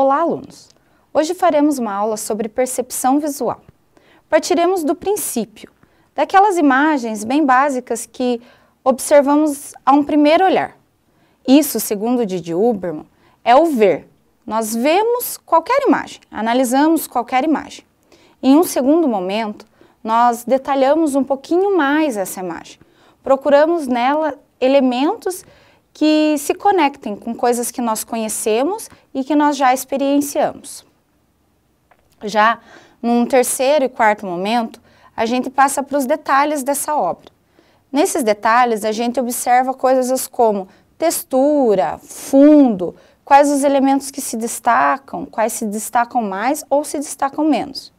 Olá, alunos! Hoje faremos uma aula sobre percepção visual. Partiremos do princípio, daquelas imagens bem básicas que observamos a um primeiro olhar. Isso, segundo Didi Huberman, é o ver. Nós vemos qualquer imagem, analisamos qualquer imagem. Em um segundo momento, nós detalhamos um pouquinho mais essa imagem. Procuramos nela elementos que se conectem com coisas que nós conhecemos e que nós já experienciamos. Já num terceiro e quarto momento, a gente passa para os detalhes dessa obra. Nesses detalhes, a gente observa coisas como textura, fundo, quais os elementos que se destacam, quais se destacam mais ou se destacam menos.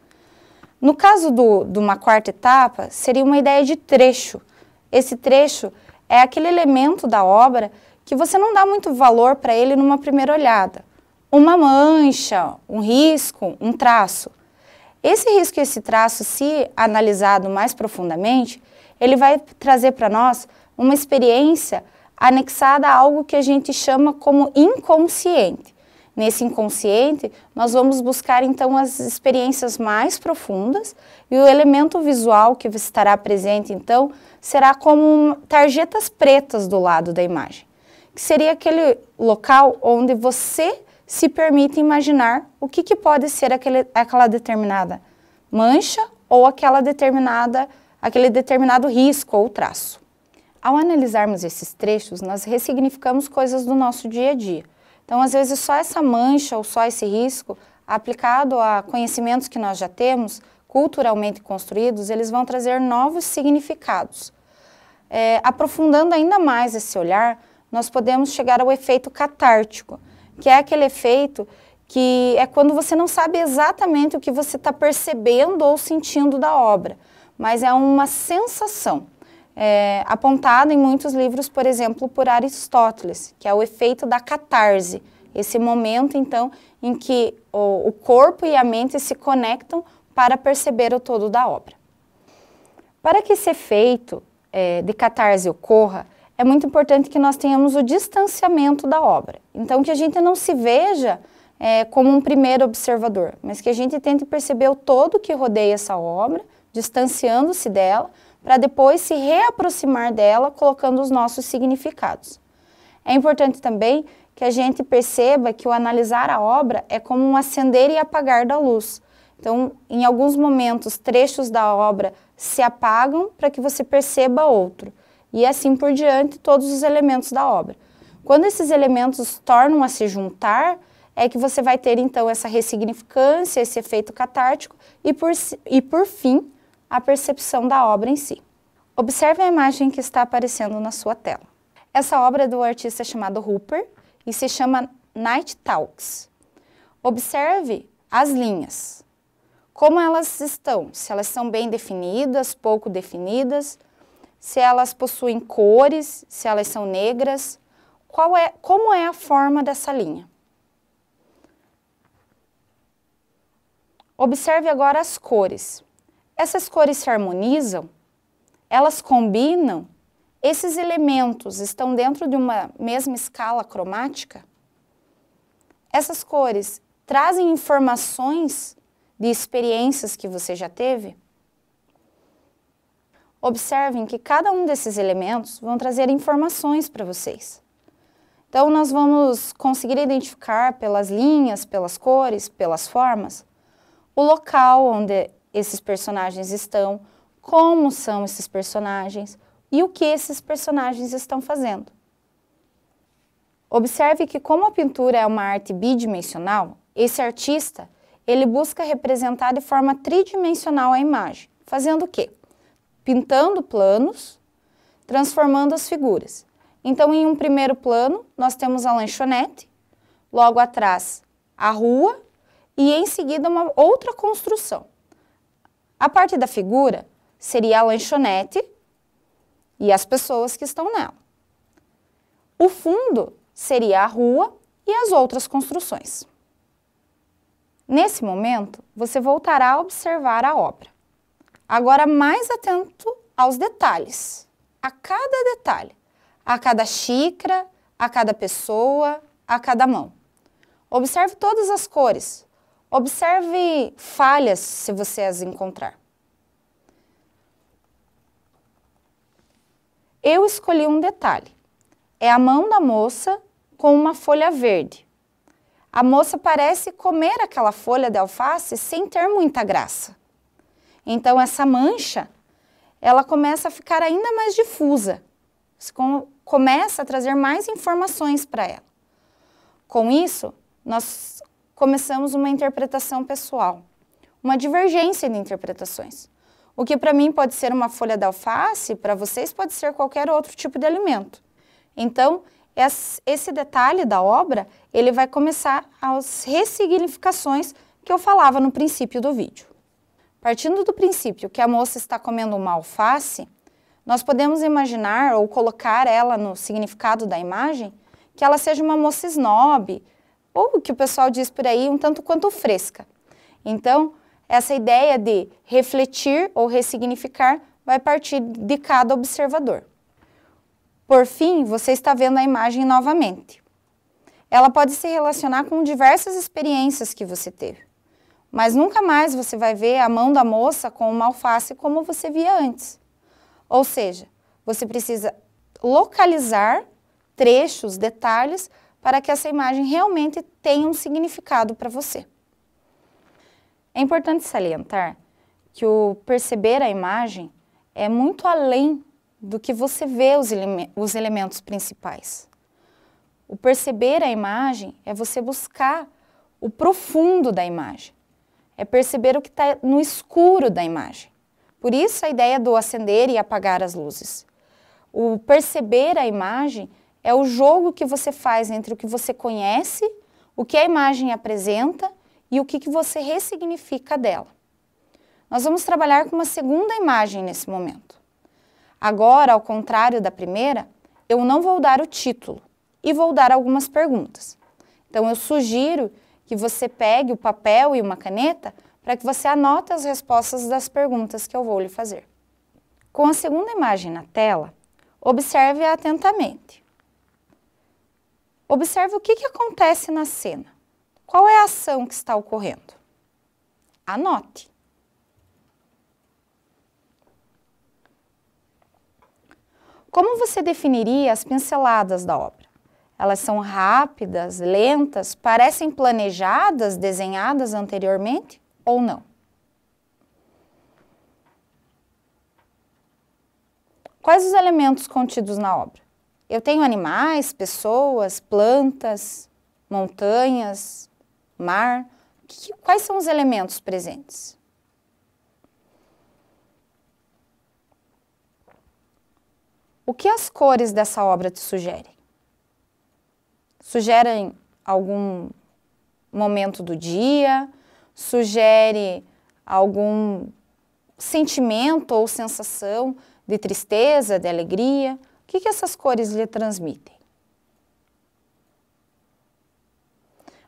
No caso de uma quarta etapa, seria uma ideia de trecho. Esse trecho é aquele elemento da obra que você não dá muito valor para ele numa primeira olhada. Uma mancha, um risco, um traço. Esse risco e esse traço, se analisado mais profundamente, ele vai trazer para nós uma experiência anexada a algo que a gente chama como inconsciente. Nesse inconsciente, nós vamos buscar então as experiências mais profundas e o elemento visual que estará presente então será como tarjetas pretas do lado da imagem, que seria aquele local onde você se permite imaginar o que pode ser aquela determinada mancha ou aquele determinado risco ou traço. Ao analisarmos esses trechos, nós ressignificamos coisas do nosso dia a dia. Então, às vezes, só essa mancha ou só esse risco, aplicado a conhecimentos que nós já temos, culturalmente construídos, eles vão trazer novos significados. Aprofundando ainda mais esse olhar, nós podemos chegar ao efeito catártico, que é aquele efeito que é quando você não sabe exatamente o que você está percebendo ou sentindo da obra, mas é uma sensação. Apontado em muitos livros, por exemplo, por Aristóteles, que é o efeito da catarse, esse momento, então, em que o corpo e a mente se conectam para perceber o todo da obra. Para que esse efeito de catarse ocorra, é muito importante que nós tenhamos o distanciamento da obra. Então, que a gente não se veja como um primeiro observador, mas que a gente tente perceber o todo que rodeia essa obra, distanciando-se dela, para depois se reaproximar dela, colocando os nossos significados. É importante também que a gente perceba que o analisar a obra é como um acender e apagar da luz. Então, em alguns momentos, trechos da obra se apagam para que você perceba outro. E assim por diante, todos os elementos da obra. Quando esses elementos tornam a se juntar, é que você vai ter então essa ressignificância, esse efeito catártico e por fim, a percepção da obra em si. Observe a imagem que está aparecendo na sua tela. Essa obra é do artista chamado Hooper e se chama Night Talks. Observe as linhas, como elas estão, se elas são bem definidas, pouco definidas, se elas possuem cores, se elas são negras, como é a forma dessa linha. Observe agora as cores. Essas cores se harmonizam? Elas combinam? Esses elementos estão dentro de uma mesma escala cromática? Essas cores trazem informações de experiências que você já teve? Observem que cada um desses elementos vão trazer informações para vocês. Então, nós vamos conseguir identificar pelas linhas, pelas cores, pelas formas, o local onde esses personagens estão, como são esses personagens e o que esses personagens estão fazendo. Observe que como a pintura é uma arte bidimensional, esse artista, ele busca representar de forma tridimensional a imagem, fazendo o quê? Pintando planos, transformando as figuras. Então, em um primeiro plano, nós temos a lanchonete, logo atrás a rua e em seguida uma outra construção. A parte da figura seria a lanchonete e as pessoas que estão nela. O fundo seria a rua e as outras construções. Nesse momento, você voltará a observar a obra. Agora, mais atento aos detalhes, a cada detalhe, a cada xícara, a cada pessoa, a cada mão. Observe todas as cores. Observe falhas, se você as encontrar. Eu escolhi um detalhe. É a mão da moça com uma folha verde. A moça parece comer aquela folha de alface sem ter muita graça. Então, essa mancha, ela começa a ficar ainda mais difusa. Você começa a trazer mais informações para ela. Com isso, nós começamos uma interpretação pessoal, uma divergência de interpretações. O que para mim pode ser uma folha de alface, para vocês pode ser qualquer outro tipo de alimento. Então, esse detalhe da obra, ele vai começar as ressignificações que eu falava no princípio do vídeo. Partindo do princípio que a moça está comendo uma alface, nós podemos imaginar ou colocar ela no significado da imagem que ela seja uma moça snob, ou o que o pessoal diz por aí, um tanto quanto fresca. Então, essa ideia de refletir ou ressignificar vai partir de cada observador. Por fim, você está vendo a imagem novamente. Ela pode se relacionar com diversas experiências que você teve, mas nunca mais você vai ver a mão da moça com uma alface como você via antes. Ou seja, você precisa localizar trechos, detalhes, para que essa imagem realmente tenha um significado para você. É importante salientar que o perceber a imagem é muito além do que você vê os elementos principais. O perceber a imagem é você buscar o profundo da imagem, é perceber o que está no escuro da imagem. Por isso a ideia do acender e apagar as luzes. O perceber a imagem é o jogo que você faz entre o que você conhece, o que a imagem apresenta e o que você ressignifica dela. Nós vamos trabalhar com uma segunda imagem nesse momento. Agora, ao contrário da primeira, eu não vou dar o título e vou dar algumas perguntas. Então, eu sugiro que você pegue o papel e uma caneta para que você anote as respostas das perguntas que eu vou lhe fazer. Com a segunda imagem na tela, observe-a atentamente. Observe o que acontece na cena. Qual é a ação que está ocorrendo? Anote. Como você definiria as pinceladas da obra? Elas são rápidas, lentas, parecem planejadas, desenhadas anteriormente ou não? Quais os elementos contidos na obra? Eu tenho animais, pessoas, plantas, montanhas, mar. Quais são os elementos presentes? O que as cores dessa obra te sugerem? Sugerem algum momento do dia? Sugere algum sentimento ou sensação de tristeza, de alegria? O que essas cores lhe transmitem?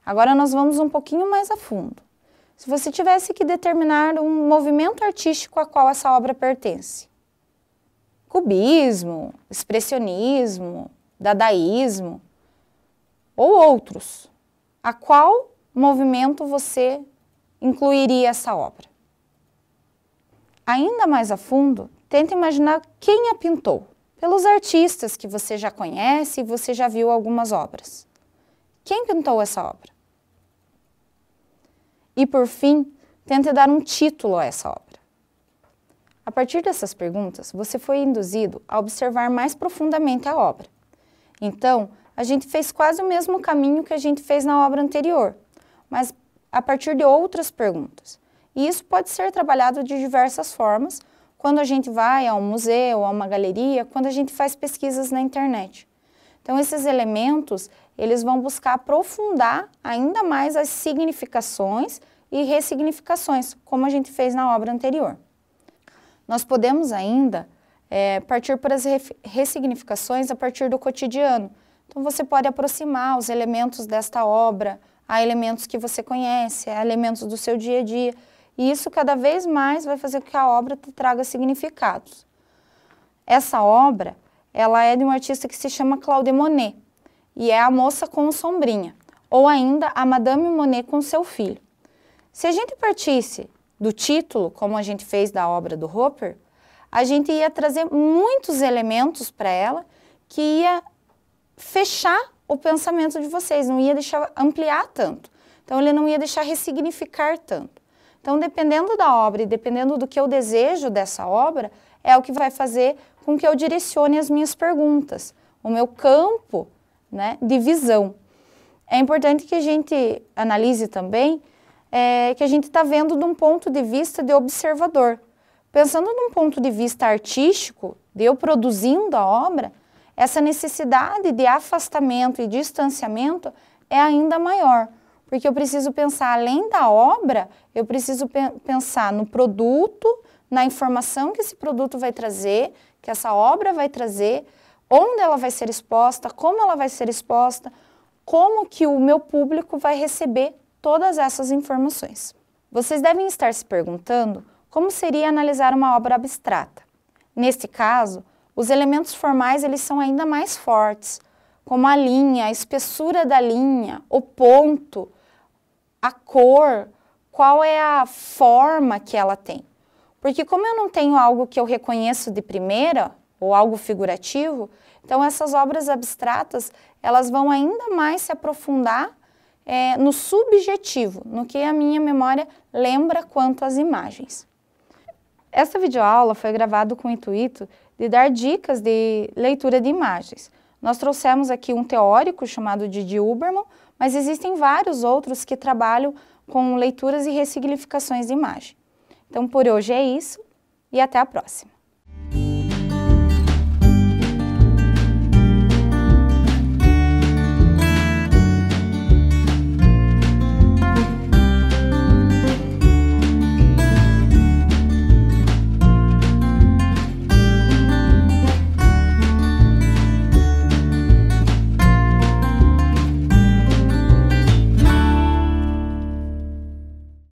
Agora nós vamos um pouquinho mais a fundo. Se você tivesse que determinar um movimento artístico a qual essa obra pertence, cubismo, expressionismo, dadaísmo ou outros, a qual movimento você incluiria essa obra? Ainda mais a fundo, tente imaginar quem a pintou, pelos artistas que você já conhece e você já viu algumas obras. Quem pintou essa obra? E por fim, tente dar um título a essa obra. A partir dessas perguntas, você foi induzido a observar mais profundamente a obra. Então, a gente fez quase o mesmo caminho que a gente fez na obra anterior, mas a partir de outras perguntas. E isso pode ser trabalhado de diversas formas, quando a gente vai a um museu, a uma galeria, quando a gente faz pesquisas na internet. Então, esses elementos, eles vão buscar aprofundar ainda mais as significações e ressignificações, como a gente fez na obra anterior. Nós podemos ainda partir para as ressignificações a partir do cotidiano. Então, você pode aproximar os elementos desta obra a elementos que você conhece, a elementos do seu dia a dia. E isso cada vez mais vai fazer com que a obra te traga significados. Essa obra, ela é de um artista que se chama Claude Monet, e é A Moça com Sombrinha, ou ainda a Madame Monet com seu filho. Se a gente partisse do título, como a gente fez da obra do Hopper, a gente ia trazer muitos elementos para ela que ia fechar o pensamento de vocês, não ia deixar ampliar tanto. Então, ele não ia deixar ressignificar tanto. Então, dependendo da obra e dependendo do que eu desejo dessa obra, é o que vai fazer com que eu direcione as minhas perguntas, o meu campo, né, de visão. É importante que a gente analise também que a gente está vendo de um ponto de vista de observador. Pensando num ponto de vista artístico, de eu produzindo a obra, essa necessidade de afastamento e distanciamento é ainda maior, porque eu preciso pensar, além da obra, eu preciso pensar no produto, na informação que esse produto vai trazer, que essa obra vai trazer, onde ela vai ser exposta, como ela vai ser exposta, como que o meu público vai receber todas essas informações. Vocês devem estar se perguntando como seria analisar uma obra abstrata. Neste caso, os elementos formais eles são ainda mais fortes, como a linha, a espessura da linha, o ponto, a cor, qual é a forma que ela tem. Porque como eu não tenho algo que eu reconheço de primeira, ou algo figurativo, então essas obras abstratas, elas vão ainda mais se aprofundar no subjetivo, no que a minha memória lembra quanto às imagens. Esta videoaula foi gravada com o intuito de dar dicas de leitura de imagens. Nós trouxemos aqui um teórico chamado Didi Huberman, mas existem vários outros que trabalham com leituras e ressignificações de imagem. Então, por hoje é isso e até a próxima.